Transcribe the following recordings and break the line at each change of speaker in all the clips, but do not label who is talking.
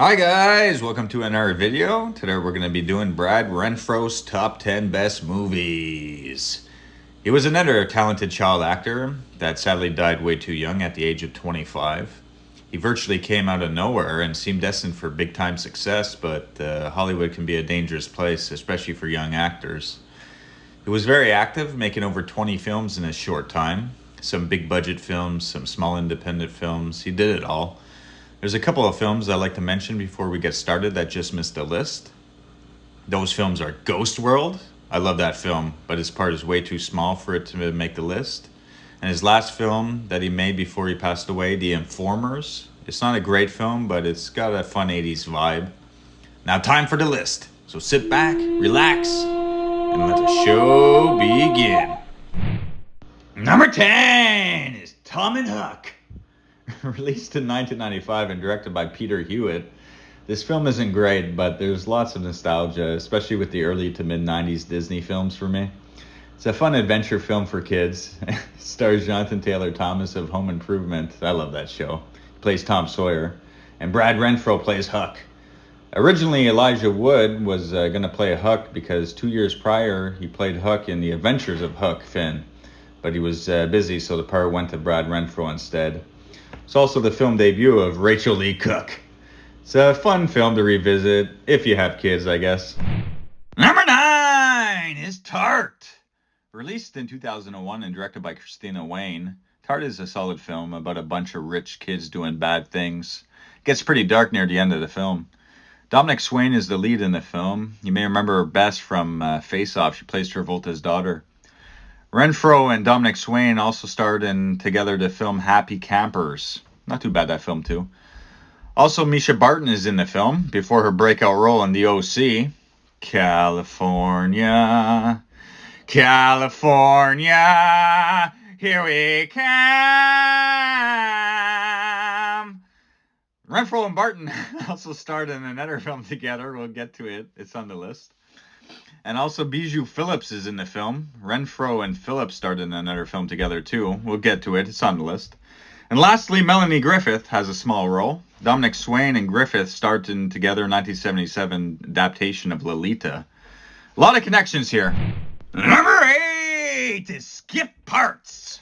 Hi guys, welcome to another video. Today we're going to be doing Brad Renfro's top 10 best movies. He was another talented child actor that sadly died way too young at the age of 25. He virtually came out of nowhere and seemed destined for big time success, but Hollywood can be a dangerous place, especially for young actors. He was very active, making over 20 films in a short time. Some big budget films, some small independent films. He did it all. There's a couple of films I'd like to mention before we get started that just missed the list. Those films are Ghost World. I love that film, but his part is way too small for it to make the list. And his last film that he made before he passed away, The Informers. It's not a great film, but it's got a fun 80s vibe. Now time for the list. So sit back, relax, and let the show begin. Number 10 is Tom and Huck. Released in 1995 and directed by Peter Hewitt, this film isn't great, but there's lots of nostalgia, especially with the early to mid-90s Disney films for me. It's a fun adventure film for kids. It stars Jonathan Taylor Thomas of Home Improvement. I love that show. He plays Tom Sawyer. And Brad Renfro plays Huck. Originally, Elijah Wood was going to play Huck because 2 years prior, he played Huck in The Adventures of Huck Finn. But he was busy, so the part went to Brad Renfro instead. It's also the film debut of Rachel Lee Cook. It's a fun film to revisit, if you have kids, I guess. Number 9 is Tart. Released in 2001 and directed by Christina Wayne, Tart is a solid film about a bunch of rich kids doing bad things. It gets pretty dark near the end of the film. Dominic Swain is the lead in the film. You may remember her best from Face Off. She plays Travolta's daughter. Renfro and Dominic Swain also starred in together the film Happy Campers. Not too bad, that film too. Also, Misha Barton is in the film before her breakout role in The OC. California, California, here we come. Renfro and Barton also starred in another film together. We'll get to it. It's on the list. And also Bijou Phillips is in the film. Renfro and Phillips starred in another film together too. We'll get to it. It's on the list. And lastly, Melanie Griffith has a small role. Dominic Swain and Griffith starred in together 1977 adaptation of Lolita. A lot of connections here. Number 8 is Skip Parts.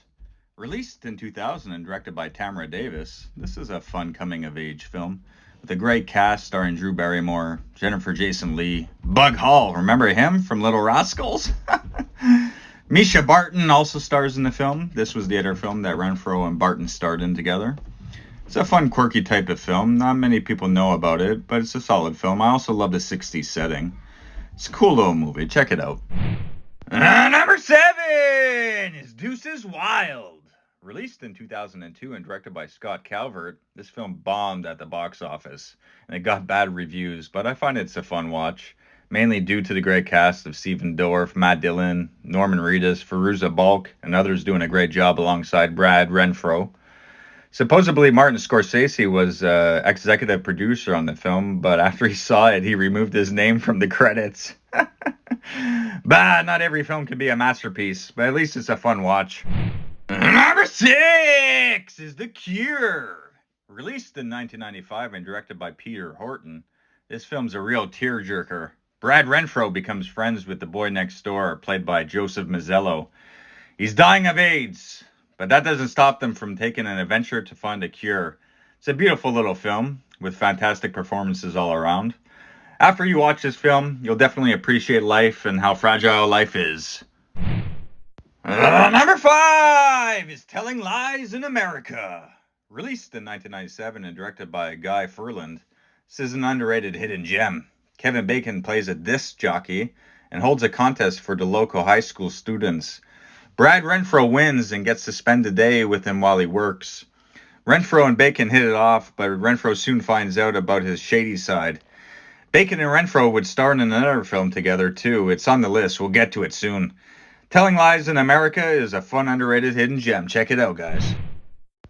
Released in 2000 and directed by Tamara Davis. This is a fun coming-of-age film with a great cast starring Drew Barrymore, Jennifer Jason Leigh, Bug Hall, remember him from Little Rascals? Misha Barton also stars in the film. This was the other film that Renfro and Barton starred in together. It's a fun, quirky type of film. Not many people know about it, but it's a solid film. I also love the 60s setting. It's a cool little movie. Check it out. Number 7 is Deuce's Wild. Released in 2002 and directed by Scott Calvert, this film bombed at the box office, and it got bad reviews, but I find it's a fun watch, mainly due to the great cast of Stephen Dorff, Matt Dillon, Norman Reedus, Fairuza Balk, and others doing a great job alongside Brad Renfro. Supposedly, Martin Scorsese was executive producer on the film, but after he saw it, he removed his name from the credits. Not every film can be a masterpiece, but at least it's a fun watch. Number 6 is The Cure. Released in 1995 and directed by Peter Horton, this film's a real tearjerker. Brad Renfro becomes friends with the boy next door, played by Joseph Mazzello. He's dying of AIDS, but that doesn't stop them from taking an adventure to find a cure. It's a beautiful little film with fantastic performances all around. After you watch this film, you'll definitely appreciate life and how fragile life is. Number 5 is Telling Lies in America. Released in 1997 and directed by Guy Ferland, this is an underrated hidden gem. Kevin Bacon plays a disc jockey and holds a contest for the local high school students. Brad Renfro wins and gets to spend a day with him while he works. Renfro and Bacon hit it off, but Renfro soon finds out about his shady side. Bacon and Renfro would star in another film together too. It's on the list. We'll get to it soon. Telling Lies in America is a fun, underrated hidden gem. Check it out, guys.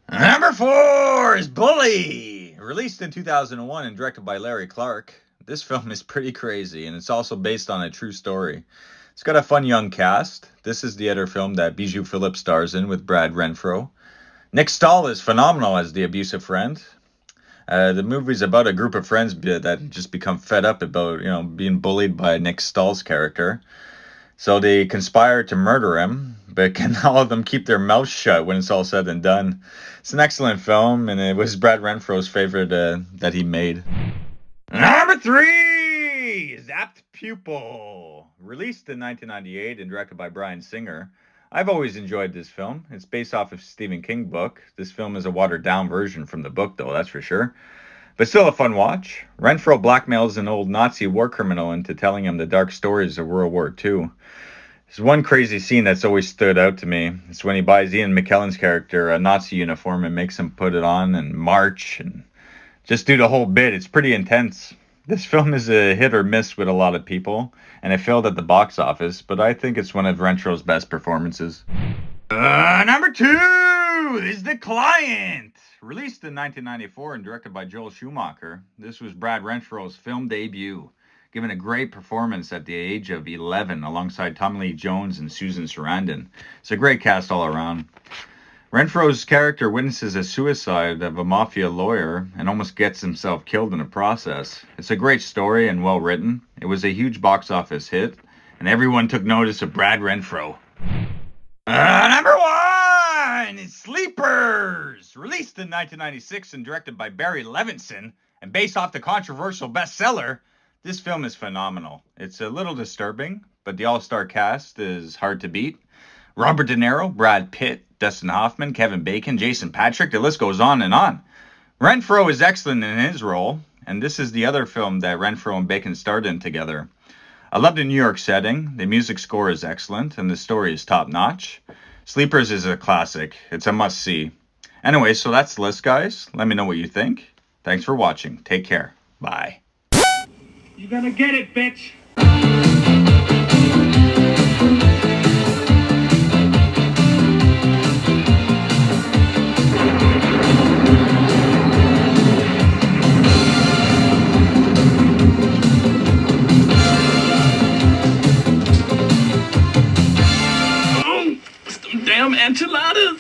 Number 4 is Bully. Released in 2001 and directed by Larry Clark. This film is pretty crazy, and it's also based on a true story. It's got a fun young cast. This is the other film that Bijou Phillips stars in with Brad Renfro. Nick Stahl is phenomenal as the abusive friend. The movie's about a group of friends that just become fed up about, being bullied by Nick Stahl's character. So they conspire to murder him, but can all of them keep their mouths shut when it's all said and done? It's an excellent film, and it was Brad Renfro's favorite that he made. Number 3, Zapped Pupil. Released in 1998 and directed by Bryan Singer. I've always enjoyed this film. It's based off of a Stephen King book. This film is a watered-down version from the book, though, that's for sure. But still a fun watch. Renfro blackmails an old Nazi war criminal into telling him the dark stories of World War II. There's one crazy scene that's always stood out to me. It's when he buys Ian McKellen's character a Nazi uniform and makes him put it on and march and just do the whole bit. It's pretty intense. This film is a hit or miss with a lot of people, and it failed at the box office, but I think it's one of Renfro's best performances. Number 2 is The Client. Released in 1994 and directed by Joel Schumacher, this was Brad Renfro's film debut, given a great performance at the age of 11 alongside Tommy Lee Jones and Susan Sarandon. It's a great cast all around. Renfro's character witnesses a suicide of a mafia lawyer and almost gets himself killed in the process. It's a great story and well written. It was a huge box office hit, and everyone took notice of Brad Renfro. Number 1 is Sleepers. Released in 1996 and directed by Barry Levinson and based off the controversial bestseller, this film is phenomenal. It's a little disturbing, but the all-star cast is hard to beat. Robert De Niro, Brad Pitt, Dustin Hoffman, Kevin Bacon, Jason Patric, the list goes on and on. Renfro is excellent in his role, and this is the other film that Renfro and Bacon starred in together. I love the New York setting, the music score is excellent, and the story is top-notch. Sleepers is a classic. It's a must-see. Anyway, so that's the list, guys. Let me know what you think. Thanks for watching. Take care. Bye.
You gonna get it, bitch! Damn enchiladas!